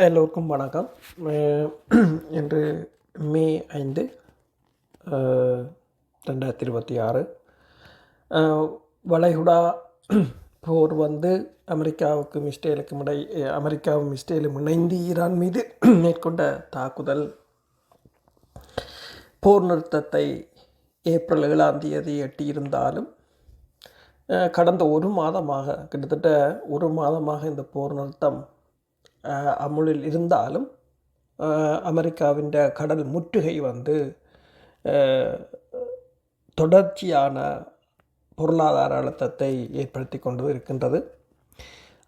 எல்லோருக்கும் வணக்கம். இன்று மே 5 2026. வளைகுடா போர் அமெரிக்காவுக்கும் இஸ்ரேலும் இணைந்து ஈரான் மீது மேற்கொண்ட தாக்குதல் போர் நிறுத்தத்தை ஏப்ரல் 7 எட்டியிருந்தாலும் கடந்த கிட்டத்தட்ட ஒரு மாதமாக இந்த போர் நிறுத்தம் அமுலில் இருந்தாலும் அமெரிக்காவின் கடல் முற்றுகை தொடர்ச்சியான பொருளாதார அழுத்தத்தை ஏற்படுத்தி கொண்டு இருக்கின்றது.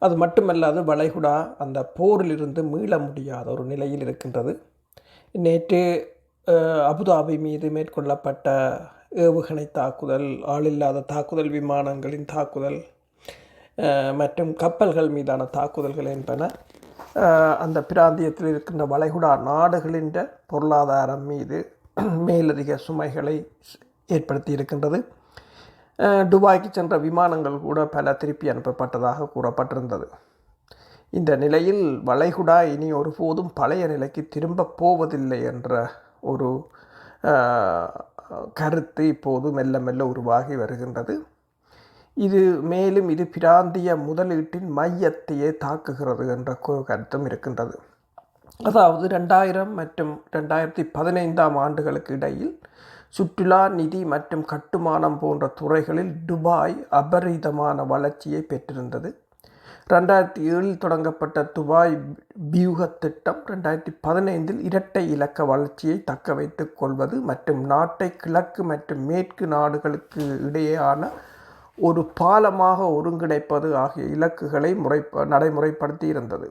அது மட்டுமல்லாது வளைகுடா அந்த போரிலிருந்து மீள முடியாத ஒரு நிலையில் இருக்கின்றது. நேற்று அபுதாபி மீது மேற்கொள்ளப்பட்ட ஏவுகணை தாக்குதல், ஆளில்லாத தாக்குதல், விமானங்களின் தாக்குதல் மற்றும் கப்பல்கள் மீதான தாக்குதல்கள் என்பன அந்த பிராந்தியத்தில் இருக்கின்ற வளைகுடா நாடுகளின் பொருளாதாரம் மீது மேலதிக சுமைகளை ஏற்படுத்தி இருக்கின்றது. துபாய்க்கு சென்ற விமானங்கள் கூட பல திருப்பி அனுப்பப்பட்டதாக கூறப்பட்டிருந்தது. இந்த நிலையில் வளைகுடா இனி ஒருபோதும் பழைய நிலைக்கு திரும்ப போவதில்லை என்ற ஒரு கருத்து இப்போது மெல்ல மெல்ல உருவாகி வருகின்றது. மேலும் இது பிராந்திய முதலீட்டின் மையத்தையே தாக்குகிறது என்ற கருத்தும் இருக்கின்றது. அதாவது 2000 மற்றும் 2015 ஆண்டுகளுக்கு இடையில் சுற்றுலா, நிதி மற்றும் கட்டுமானம் போன்ற துறைகளில் துபாய் அபரிதமான வளர்ச்சியை பெற்றிருந்தது. 2007 தொடங்கப்பட்ட துபாய் வியூக திட்டம் 2015 இரட்டை இலக்க வளர்ச்சியை தக்க வைத்துக் கொள்வது மற்றும் நாட்டை கிழக்கு மற்றும் மேற்கு நாடுகளுக்கு இடையேயான ஒரு பாலமாக ஒருங்கிணைப்பது ஆகிய இலக்குகளை நடைமுறைப்படுத்தி இருந்தது.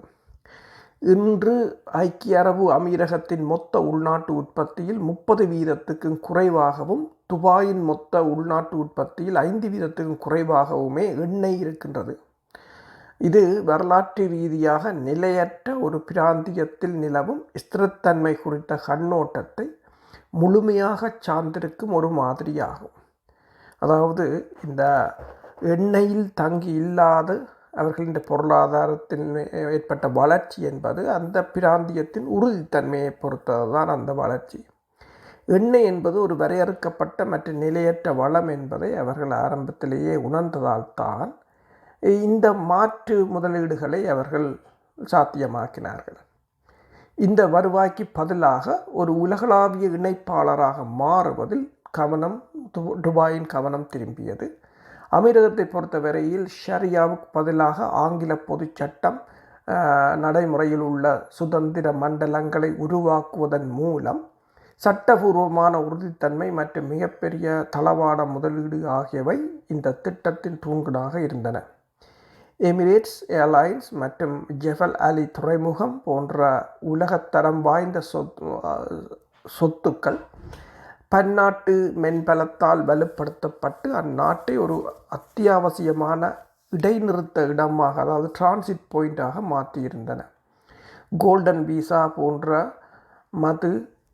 இன்று ஐக்கிய அரபு அமீரகத்தின் மொத்த உள்நாட்டு உற்பத்தியில் 30% குறைவாகவும், துபாயின் மொத்த உள்நாட்டு உற்பத்தியில் 5% குறைவாகவுமே எண்ணெய் இருக்கின்றது. இது வரலாற்று ரீதியாக நிலையற்ற ஒரு பிராந்தியத்தில் நிலவும் ஸ்திரத்தன்மை குறித்த கண்ணோட்டத்தை முழுமையாக சார்ந்திருக்கும் ஒரு மாதிரியாகும். அதாவது இந்த எண்ணெயில் தங்கி இல்லாத அவர்களின் பொருளாதாரத்தில் ஏற்பட்ட வளர்ச்சி என்பது அந்த பிராந்தியத்தின் உறுதித்தன்மையை பொறுத்ததுதான் அந்த வளர்ச்சி. எண்ணெய் என்பது ஒரு வரையறுக்கப்பட்ட மற்றும் நிலையற்ற வளம் என்பதை அவர்கள் ஆரம்பத்திலேயே உணர்ந்ததால் தான் இந்த மாற்று முதலீடுகளை அவர்கள் சாத்தியமாக்கினார்கள். இந்த வருவாய்க்கு பதிலாக ஒரு உலகளாவிய இணைப்பாளராக மாறுவதில் துபாயின் கவனம் திரும்பியது. அமீரகத்தை பொறுத்தவரையில் ஷரியாவுக்கு பதிலாக ஆங்கில பொது சட்டம் நடைமுறையில் உள்ள சுதந்திர மண்டலங்களை உருவாக்குவதன் மூலம் சட்டபூர்வமான உறுதித்தன்மை மற்றும் மிகப்பெரிய தளவாட முதலீடு ஆகியவை இந்த திட்டத்தின் தூண்களாக இருந்தன. எமிரேட்ஸ் ஏர்லைன்ஸ் மற்றும் ஜெபல் அலி துறைமுகம் போன்ற உலகத்தரம் வாய்ந்த சொத்துக்கள் பன்னாட்டு மென்பலத்தால் வலுப்படுத்தப்பட்டு அந்நாட்டை ஒரு அத்தியாவசியமான இடைநிறுத்த இடமாக, அதாவது டிரான்சிட் பாயிண்டாக மாற்றியிருந்தன. கோல்டன் விசா போன்ற மது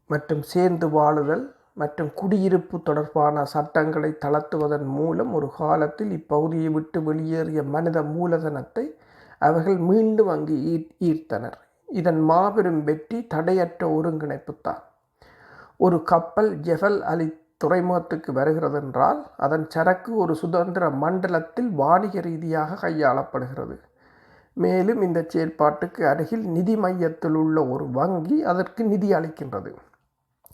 மற்றும் சேர்ந்து வாழுதல் மற்றும் குடியிருப்பு தொடர்பான சட்டங்களை தளர்த்துவதன் மூலம் ஒரு காலத்தில் இப்பகுதியை விட்டு வெளியேறிய மனித மூலதனத்தை அவர்கள் மீண்டும் அங்கு ஈர்த்தனர். இதன் மாபெரும் வெற்றி தடையற்ற ஒருங்கிணைப்பு தான். ஒரு கப்பல் ஜெபல் அலி துறைமுகத்துக்கு வருகிறது என்றால் அதன் சரக்கு ஒரு சுதந்திர மண்டலத்தில் வாணிக ரீதியாக கையாளப்படுகிறது. மேலும் இந்த செயற்பாட்டுக்கு அருகில் நிதி மையத்தில் உள்ள ஒரு வங்கி அதற்கு நிதி அளிக்கின்றது.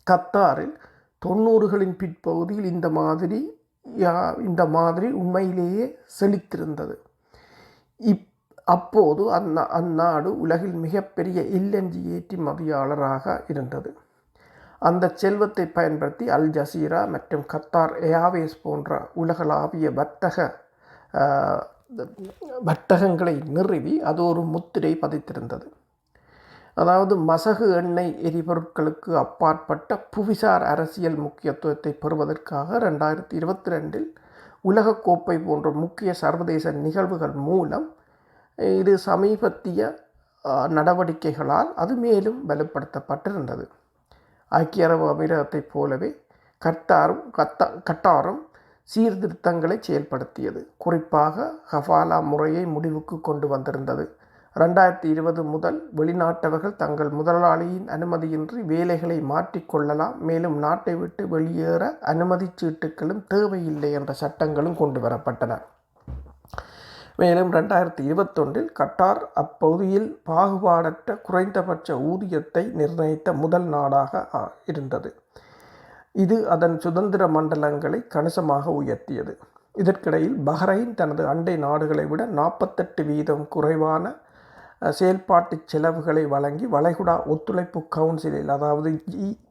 கத்தாரில் 90களின் பிற்பகுதியில் இந்த மாதிரி உண்மையிலேயே செழித்திருந்தது. அப்போது அந்நாடு உலகில் மிகப்பெரிய LNG ஏற்றுமதியாளராக இருந்தது. அந்த செல்வத்தை பயன்படுத்தி அல் ஜசீரா மற்றும் கத்தார் ஏர்வேஸ் போன்ற உலகளாவிய வர்த்தகங்களை நிறுவி அது ஒரு முத்திரை பதித்திருந்தது. அதாவது மசகு எண்ணெய் எரிபொருட்களுக்கு அப்பாற்பட்ட புவிசார் அரசியல் முக்கியத்துவத்தை பெறுவதற்காக 2022 உலகக்கோப்பை போன்ற முக்கிய சர்வதேச நிகழ்வுகள் மூலம் இது சமீபத்திய நடவடிக்கைகளால் அது மேலும் வலுப்படுத்தப்பட்டிருந்தது. ஐக்கிய அரபு அமீரகத்தைப் போலவே கட்டாரும் சீர்திருத்தங்களை செயல்படுத்தியது. குறிப்பாக ஹவாலா முறையை முடிவுக்கு கொண்டு வந்திருந்தது. 2020 முதல் வெளிநாட்டவர்கள் தங்கள் முதலாளியின் அனுமதியின்றி வேலைகளை மாற்றிக்கொள்ளலாம். மேலும் நாட்டை விட்டு வெளியேற அனுமதிச் சீட்டுகளும் தேவையில்லை என்ற சட்டங்களும் கொண்டு வரப்பட்டன. மேலும் 2021 கட்டார் அப்பகுதியில் பாகுபாடற்ற குறைந்தபட்ச ஊதியத்தை நிர்ணயித்த முதல் நாடாக இருந்தது. இது அதன் சுதந்திர மண்டலங்களை கணிசமாக உயர்த்தியது. இதற்கிடையில் பஹ்ரைன் தனது அண்டை நாடுகளை விட 48% குறைவான செயல்பாட்டு செலவுகளை வழங்கி வளைகுடா ஒத்துழைப்பு கவுன்சிலில், அதாவது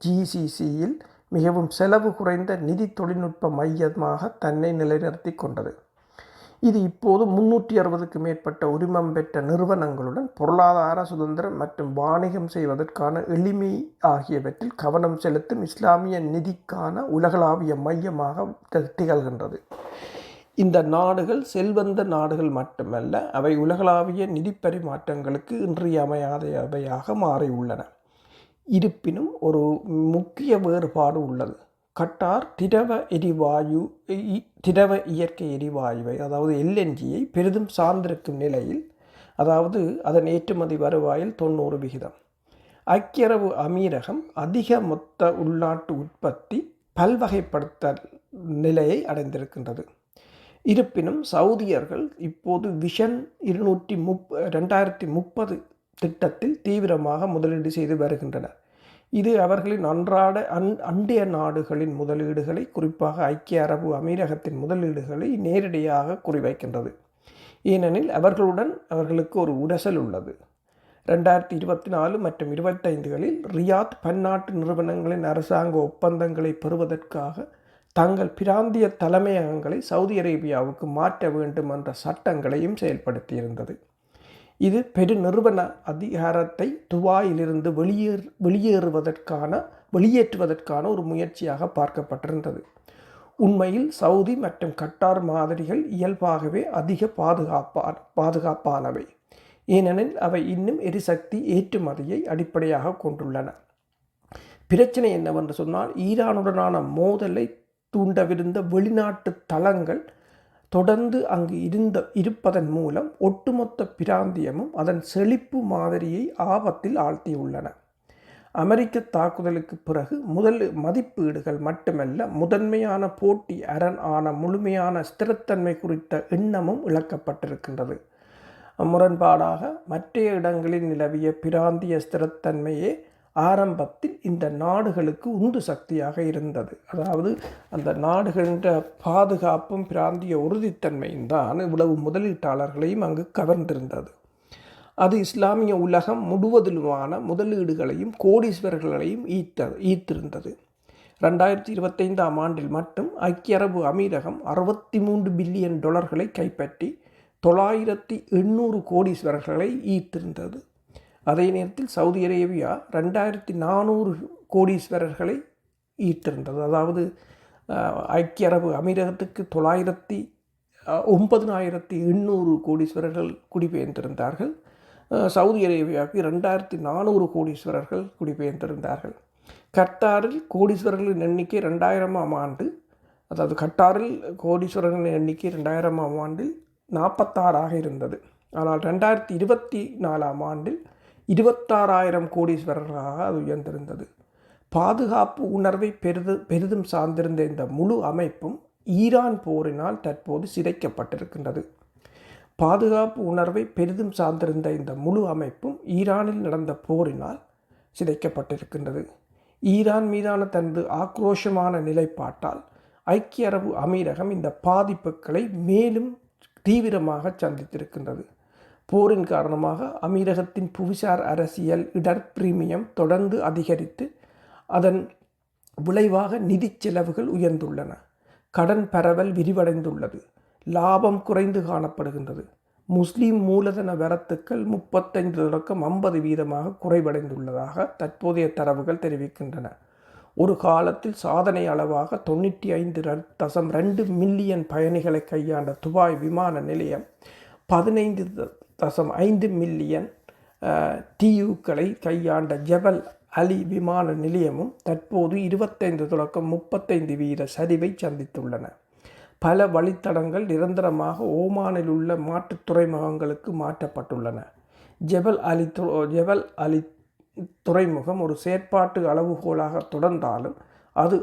GCCயில் மிகவும் செலவு குறைந்த நிதி தொழில்நுட்ப மையமாக தன்னை நிலைநிறுத்தி கொண்டது. இது இப்போது 360க்கு மேற்பட்ட உரிமம் பெற்ற நிறுவனங்களுடன் பொருளாதார சுதந்திரம் மற்றும் வாணிகம் செய்வதற்கான எளிமை ஆகியவற்றில் கவனம் செலுத்தும் இஸ்லாமிய நிதிக்கான உலகளாவிய மையமாக திகழ்கின்றது. இந்த நாடுகள் செல்வந்த நாடுகள் மட்டுமல்ல, அவை உலகளாவிய நிதி பரிமாற்றங்களுக்கு இன்றியமையாதவையாக மாறியுள்ளன. இருப்பினும் ஒரு முக்கிய வேறுபாடு உள்ளது. கட்டார் திரவ இயற்கை எரிவாயுவை, அதாவது LNGயை பெரிதும் சார்ந்திருக்கும் நிலையில், அதாவது அதன் ஏற்றுமதி வருவாயில் 90%. ஐக்கிய அரபு அமீரகம் அதிக மொத்த உள்நாட்டு உற்பத்தி பல்வகைப்படுத்தல் நிலையை அடைந்திருக்கின்றது. இருப்பினும் சவுதியர்கள் இப்போது விஷன் 2030 திட்டத்தில் தீவிரமாக முதலீடு செய்து வருகின்றனர். இது அவர்களின் அண்டைய நாடுகளின் முதலீடுகளை, குறிப்பாக ஐக்கிய அரபு அமீரகத்தின் முதலீடுகளை நேரடியாக குறிவைக்கின்றது. ஏனெனில் அவர்களுக்கு ஒரு உரசல் உள்ளது. 2024 மற்றும் 2025களில் ரியாத் பன்னாட்டு நிறுவனங்களின் அரசாங்க ஒப்பந்தங்களை பெறுவதற்காக தங்கள் பிராந்திய தலைமையகங்களை சவுதி அரேபியாவுக்கு மாற்ற வேண்டும் என்ற சட்டங்களையும் செயல்படுத்தியிருந்தது. இது பெருநிறுவன அதிகாரத்தை துபாயிலிருந்து வெளியேற்றுவதற்கான ஒரு முயற்சியாக பார்க்கப்பட்டிருந்தது. உண்மையில் சவுதி மற்றும் கட்டார் மாதிரிகள் இயல்பாகவே அதிக பாதுகாப்பானவை. ஏனெனில் அவை இன்னும் எரிசக்தி ஏற்றுமதியை அடிப்படையாக கொண்டுள்ளன. பிரச்சனை என்னவென்று சொன்னால், ஈரானுடனான மோதலை தூண்டவிருந்த வெளிநாட்டு தளங்கள் தொடர்ந்து அங்கு இருப்பதன் மூலம் ஒட்டுமொத்த பிராந்தியமும் அதன் செழிப்பு மாதிரியை ஆபத்தில் ஆழ்த்தியுள்ளன. அமெரிக்க தாக்குதலுக்கு பிறகு மதிப்பீடுகள் மட்டுமல்ல, முதன்மையான போட்டி அரண் ஆன முழுமையான ஸ்திரத்தன்மை குறித்த எண்ணமும் இழக்கப்பட்டிருக்கின்றது. முரண்பாடாக மற்றைய இடங்களில் நிலவிய பிராந்திய ஸ்திரத்தன்மையே ஆரம்பத்தில் இந்த நாடுகளுக்கு உந்து சக்தியாக இருந்தது. அதாவது அந்த நாடுகளின் பாதுகாப்பும் பிராந்திய உறுதித்தன்மையும் தான் இவ்வளவு முதலீட்டாளர்களையும் அங்கு கவர்ந்திருந்தது. அது இஸ்லாமிய உலகம் முழுவதிலுமான முதலீடுகளையும் கோடீஸ்வரர்களையும் ஈர்த்திருந்தது. 2025ஆம் ஆண்டில் மட்டும் ஐக்கிய அரபு அமீரகம் $63 பில்லியன் கைப்பற்றி 9,800 கோடீஸ்வரர்களை ஈர்த்திருந்தது. அதே நேரத்தில் சவுதி அரேபியா 2,400 கோடீஸ்வரர்களை ஈர்த்திருந்தது. அதாவது ஐக்கிய அரபு அமீரகத்துக்கு 9,800 கோடீஸ்வரர்கள் குடிபெயர்ந்திருந்தார்கள். சவுதி அரேபியாவுக்கு 2,400 கோடீஸ்வரர்கள் குடிபெயர்ந்திருந்தார்கள். கட்டாரில் கோடீஸ்வரர்களின் எண்ணிக்கை 2000ஆம் ஆண்டு, அதாவது கட்டாரில் கோடீஸ்வரர்களின் எண்ணிக்கை 2000ஆம் ஆண்டில் 46ஆக இருந்தது. ஆனால் 2024ஆம் ஆண்டில் 26,000 கோடீஸ்வரர்களாக அது உயர்ந்திருந்தது. பாதுகாப்பு உணர்வை பெரிதும் சார்ந்திருந்த இந்த முழு அமைப்பும் ஈரான் போரினால் தற்போது சிதைக்கப்பட்டிருக்கின்றது. பாதுகாப்பு உணர்வை பெரிதும் சார்ந்திருந்த இந்த முழு அமைப்பும் ஈரானில் நடந்த போரினால் சிதைக்கப்பட்டிருக்கின்றது. ஈரான் மீதான தனது ஆக்ரோஷமான நிலைப்பாட்டால் ஐக்கிய அரபு அமீரகம் இந்த பாதிப்புகளை மேலும் தீவிரமாக சந்தித்திருக்கின்றது. போரின் காரணமாக அமீரகத்தின் புவிசார் அரசியல் இடர் பிரீமியம் தொடர்ந்து அதிகரித்து அதன் விளைவாக நிதி செலவுகள் உயர்ந்துள்ளன. கடன் பரவல் விரிவடைந்துள்ளது. லாபம் குறைந்து காணப்படுகின்றது. முஸ்லீம் மூலதன வரத்துக்கள் 35-50% குறைவடைந்துள்ளதாக தற்போதைய தரவுகள் தெரிவிக்கின்றன. ஒரு காலத்தில் சாதனை அளவாக 95.2 மில்லியன் பயணிகளை கையாண்ட துபாய் விமான நிலையம் 15.5 மில்லியன் TUக்களை கையாண்ட ஜபல் அலி விமான நிலையமும் தற்போது 25-35% சரிவை சந்தித்துள்ளன. பல வழித்தடங்கள் நிரந்தரமாக ஓமானில் உள்ள மாற்றுத் துறைமுகங்களுக்கு மாற்றப்பட்டுள்ளன. ஜெபல் அலி துறைமுகம் ஒரு செயற்பாட்டு அளவுகோலாக தொடர்ந்தாலும் அது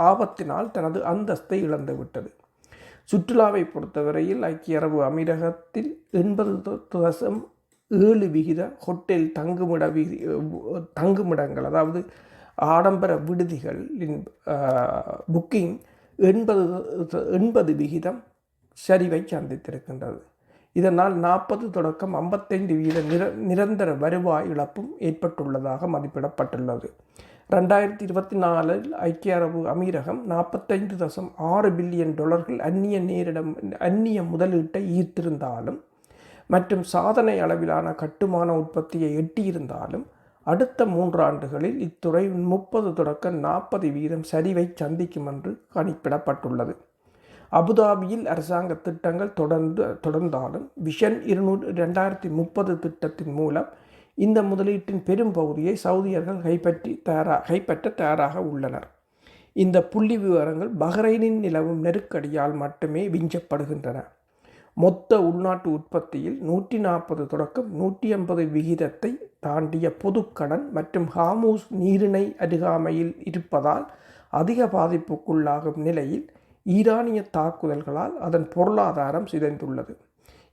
ஆபத்தினால் தனது அந்தஸ்தை இழந்துவிட்டது. சுற்றுலாவை பொறுத்தவரையில் ஐக்கிய அரபு அமீரகத்தில் 80.7% ஹோட்டல் தங்குமிடங்கள், அதாவது ஆடம்பர விடுதிகளின் புக்கிங் 80% சரிவை சந்தித்திருக்கின்றது. இதனால் 40 தொடக்கம் 55% நிரந்தர வருவாய் இழப்பும் ஏற்பட்டுள்ளதாக மதிப்பிடப்பட்டுள்ளது. 2024 ஐக்கிய அரபு அமீரகம் $45.6 பில்லியன் அந்நிய முதலீட்டை ஈர்த்திருந்தாலும் மற்றும் சாதனை அளவிலான கட்டுமான உற்பத்தியை எட்டியிருந்தாலும் அடுத்த 3 ஆண்டுகளில் இத்துறை 30 தொடக்கம் 40% சரிவை சந்திக்கும் என்று கணிப்பிடப்பட்டுள்ளது. அபுதாபியில் அரசாங்க திட்டங்கள் தொடர்ந்தாலும் விஷன் 2030 திட்டத்தின் மூலம் இந்த முதலீட்டின் பெரும் பகுதியை சவுதியர்கள் கைப்பற்ற தயாராக உள்ளனர். இந்த புள்ளி விவரங்கள் பஹ்ரைனின் நிலவும் நெருக்கடியால் மட்டுமே விஞ்சப்படுகின்றன. மொத்த உள்நாட்டு உற்பத்தியில் 140 தொடக்கம் 150% தாண்டிய பொதுக்கடன் மற்றும் ஹார்மூஸ் நீரிணை அருகாமையில் இருப்பதால் அதிக பாதிப்புக்குள்ளாகும் நிலையில் ஈரானிய தாக்குதல்களால் அதன் பொருளாதாரம் சிதைந்துள்ளது.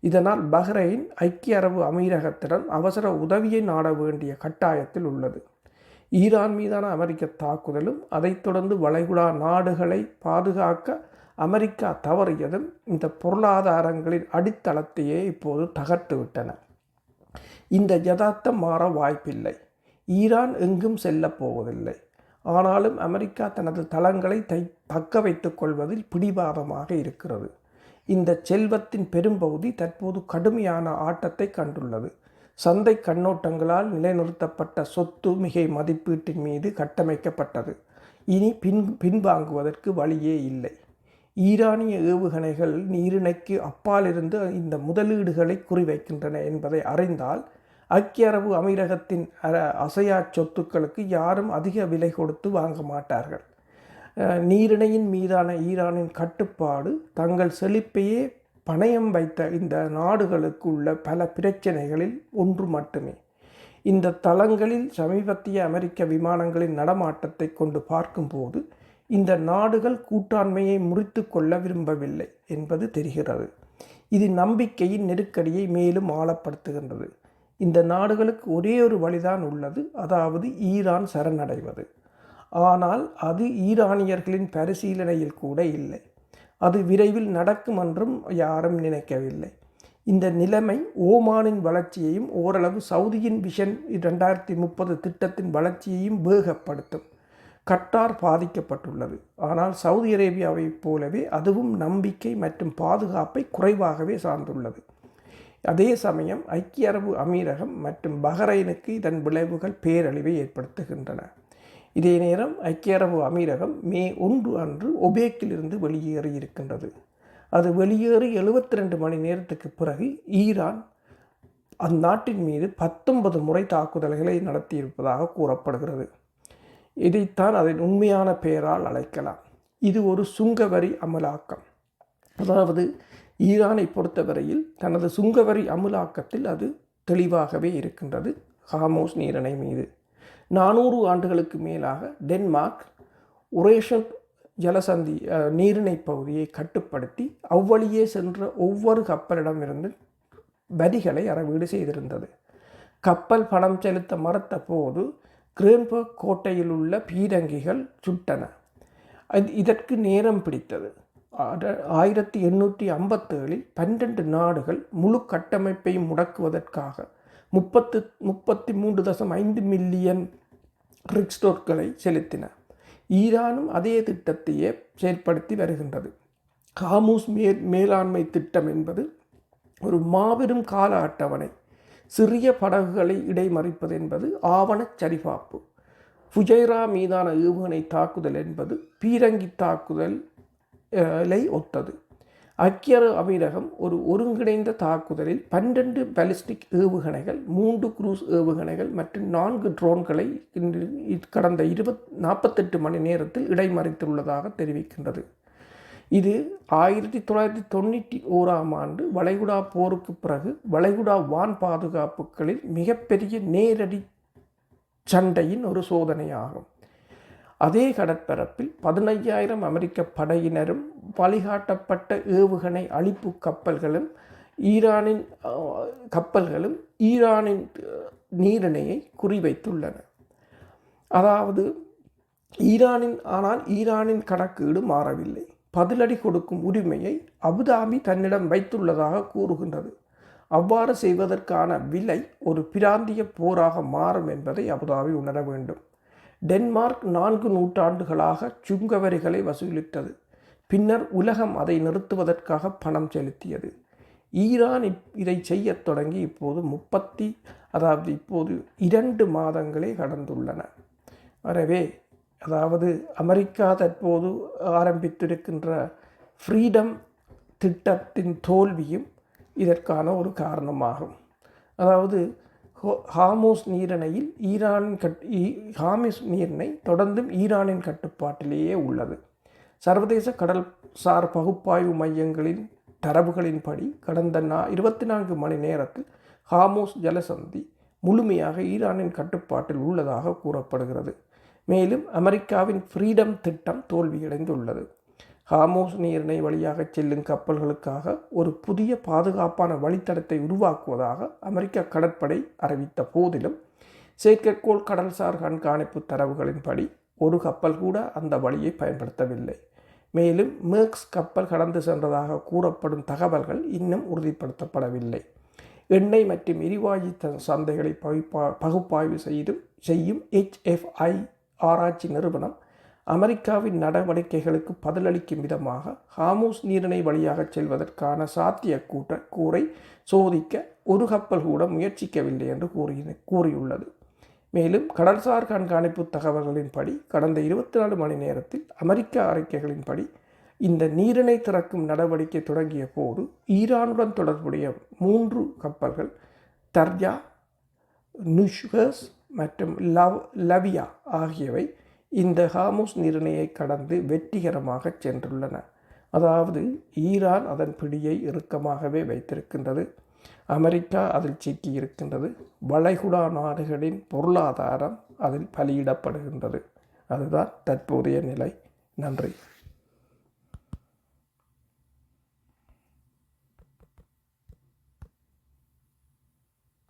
இதனால் பஹ்ரைன் ஐக்கிய அரபு அமீரகத்திடம் அவசர உதவியை நாட வேண்டிய கட்டாயத்தில் உள்ளது. ஈரான் மீதான அமெரிக்க தாக்குதலும் அதைத் தொடர்ந்து வளைகுடா நாடுகளை பாதுகாக்க அமெரிக்கா தவறியதும் இந்த பொருளாதாரங்களின் அடித்தளத்தையே இப்போது தகர்த்துவிட்டன. இந்த யதார்த்தம் மாற வாய்ப்பில்லை. ஈரான் எங்கும் செல்லப் போவதில்லை. ஆனாலும் அமெரிக்கா தனது தளங்களை தக்க வைத்துக் கொள்வதில் பிடிவாதமாக இருக்கிறது. இந்த செல்வத்தின் பெரும்பகுதி தற்போது கடுமையான ஆட்டத்தை கண்டுள்ளது. சந்தை கண்ணோட்டங்களால் நிலைநிறுத்தப்பட்ட சொத்து மிகை மதிப்பீட்டின் மீது கட்டமைக்கப்பட்டது. இனி பின்வாங்குவதற்கு வழியே இல்லை. ஈரானிய ஏவுகணைகள் நீரிணைக்கு அப்பாலிருந்து இந்த முதலீடுகளை குறிவைக்கின்றன என்பதை அறிந்தால் ஐக்கிய அரபு அமீரகத்தின் அசையா சொத்துக்களுக்கு யாரும் அதிக விலை கொடுத்து வாங்க மாட்டார்கள். நீரிணையின் மீதான ஈரானின் கட்டுப்பாடு தங்கள் செழிப்பையே பணயம் வைத்த இந்த நாடுகளுக்கு உள்ள பல பிரச்சனைகளில் ஒன்று மட்டுமே. இந்த தளங்களில் சமீபத்திய அமெரிக்க விமானங்களின் நடமாட்டத்தை கொண்டு பார்க்கும்போது இந்த நாடுகள் கூட்டாண்மையை முறித்து கொள்ள விரும்பவில்லை என்பது தெரிகிறது. இது நம்பிக்கையின் நெருக்கடியை மேலும் ஆழப்படுத்துகின்றது. இந்த நாடுகளுக்கு ஒரே ஒரு வழிதான் உள்ளது, அதாவது ஈரான் சரணடைவது. ஆனால் அது ஈரானியர்களின் பரிசீலனையில் கூட இல்லை. அது விரைவில் நடக்கும் என்றும் யாரும் நினைக்கவில்லை. இந்த நிலைமை ஓமானின் வளர்ச்சியையும் ஓரளவு சவுதியின் விஷன் 2030 திட்டத்தின் வளர்ச்சியையும் வேகப்படுத்தும். கட்டார் பாதிக்கப்பட்டுள்ளது. ஆனால் சவுதி அரேபியாவைப் போலவே அதுவும் நம்பிக்கை மற்றும் பாதுகாப்பை குறைவாகவே சார்ந்துள்ளது. அதே சமயம் ஐக்கிய அரபு அமீரகம் மற்றும் பஹ்ரைனுக்கு இதன் விளைவுகள் பேரழிவை ஏற்படுத்துகின்றன. இதே நேரம் ஐக்கிய அரபு அமீரகம் மே 1 அன்று ஒபேக்கிலிருந்து வெளியேறி இருக்கின்றது. அது வெளியேறி 72 மணி நேரத்துக்கு பிறகு ஈரான் அந்நாட்டின் மீது 19 முறை தாக்குதல்களை நடத்தியிருப்பதாக கூறப்படுகிறது. இதைத்தான் அதன் உண்மையான பெயரால் அழைக்கலாம். இது ஒரு சுங்கவரி அமலாக்கம். அதாவது ஈரானை பொறுத்தவரையில் தனது சுங்கவரி அமலாக்கத்தில் அது தெளிவாகவே இருக்கின்றது. ஹார்மூஸ் நீரிணை மீது 400 ஆண்டுகளுக்கு மேலாக டென்மார்க் உரேஷன் ஜலசந்தி நீரிணை பகுதியை கட்டுப்படுத்தி அவ்வழியே சென்ற ஒவ்வொரு கப்பலிடமிருந்து வரிகளை அறவீடு செய்திருந்தது. கப்பல் பணம் செலுத்த மறுத்த போது கிரேன்பர்க் கோட்டையில் உள்ள பீரங்கிகள் சுட்டன. இதற்கு நேரம் பிடித்தது. 1857 12 நாடுகள் முழு கட்டமைப்பையும் முடக்குவதற்காக 33.5 மில்லியன் ரிக்ஸ்டோர்களை செலுத்தின. ஈரானும் அதே திட்டத்தையே செயல்படுத்தி வருகின்றது. ஹார்மூஸ் மேலாண்மை திட்டம் என்பது ஒரு மாபெரும் கால அட்டவணை. சிறிய படகுகளை இடைமறிப்பது என்பது ஆவணச் சரிபார்ப்பு. ஃபுஜைரா மீதான ஏவுகணை தாக்குதல் என்பது பீரங்கி தாக்குதலை ஒத்தது. ஐக்கிய அரபு அமீரகம் ஒரு ஒருங்கிணைந்த தாக்குதலில் 12 பாலிஸ்டிக் ஏவுகணைகள், 3 குரூஸ் ஏவுகணைகள் மற்றும் 4 ட்ரோன்களை கடந்த 48 மணி நேரத்தில் இடைமறித்துள்ளதாக தெரிவிக்கின்றது. இது 1991 ஆண்டு வளைகுடா போருக்கு பிறகு வளைகுடா வான் பாதுகாப்புகளில் மிகப்பெரிய நேரடி சண்டையின் ஒரு சோதனையாகும். அதே கடற்பரப்பில் 15,000 அமெரிக்க படையினரும் வழிகாட்டப்பட்ட ஏவுகணை அழிப்பு கப்பல்களும் ஈரானின் நீரிணையை குறிவைத்துள்ளன. அதாவது ஈரானின் கணக்கீடு மாறவில்லை. பதிலடி கொடுக்கும் உரிமையை அபுதாபி தன்னிடம் வைத்துள்ளதாக கூறுகின்றது. அவ்வாறு செய்வதற்கான விலை ஒரு பிராந்திய போராக மாறும் என்பதை அபுதாபி உணர வேண்டும். டென்மார்க் 4 நூற்றாண்டுகளாக சுங்க வரிகளை வசூலித்தது. பின்னர் உலகம் அதை நிறுத்துவதற்காக பணம் செலுத்தியது. ஈரான் இதை செய்ய தொடங்கி இப்போது 2 மாதங்களே கடந்துள்ளன. எனவே அமெரிக்கா தற்போது ஆரம்பித்திருக்கின்ற ஃப்ரீடம் திட்டத்தின் தோல்வியும் இதற்கான ஒரு காரணமாகும். ஹார்முஸ் நீரிணையில் ஹார்முஸ் நீரிணை தொடர்ந்தும் ஈரானின் கட்டுப்பாட்டிலேயே உள்ளது. சர்வதேச கடல்சார் பகுப்பாய்வு மையங்களின் தரவுகளின்படி கடந்த 24 மணி நேரத்தில் ஹார்முஸ் ஜலசந்தி முழுமையாக ஈரானின் கட்டுப்பாட்டில் உள்ளதாக கூறப்படுகிறது. மேலும் அமெரிக்காவின் ஃப்ரீடம் திட்டம் தோல்வியடைந்துள்ளது. ஹார்முஸ் நீரிணை வழியாக செல்லும் கப்பல்களுக்காக ஒரு புதிய பாதுகாப்பான வழித்தடத்தை உருவாக்குவதாக அமெரிக்க கடற்படை அறிவித்த போதிலும் செயற்கைக்கோள் கடல்சார் கண்காணிப்பு தரவுகளின்படி ஒரு கப்பல் கூட அந்த வழியை பயன்படுத்தவில்லை. மேலும் மேர்க்ஸ் கப்பல் கடந்து சென்றதாக கூறப்படும் தகவல்கள் இன்னும் உறுதிப்படுத்தப்படவில்லை. எண்ணெய் மற்றும் எரிவாயு சந்தைகளை பகுப்பாய்வு செய்யும் HFI ஆராய்ச்சி நிறுவனம் அமெரிக்காவின் நடவடிக்கைகளுக்கு பதிலளிக்கும் விதமாக ஹார்முஸ் நீரிணை வழியாக செல்வதற்கான சாத்தியக்கூறை சோதிக்க ஒரு கப்பல் கூட முயற்சிக்கவில்லை என்று கூறியுள்ளது. மேலும் கடல்சார் கண்காணிப்பு தகவல்களின்படி கடந்த 24 மணி நேரத்தில் அமெரிக்க அறிக்கைகளின்படி இந்த நீரிணை திறக்கும் நடவடிக்கை தொடங்கிய போது ஈரானுடன் தொடர்புடைய 3 கப்பல்கள் தர்யா, நுஷ்ஹர்ஸ் மற்றும் லவியா ஆகியவை இந்த ஹார்முஸ் நீரிணையை கடந்து வெற்றிகரமாக சென்றுள்ளன. ஈரான் அதன் பிடியை இறுக்கமாகவே வைத்திருக்கின்றது. அமெரிக்கா அதில் சிக்கியிருக்கின்றது. வளைகுடா நாடுகளின் பொருளாதாரம் அதில் பலியிடப்படுகின்றது. அதுதான் தற்போதைய நிலை. நன்றி.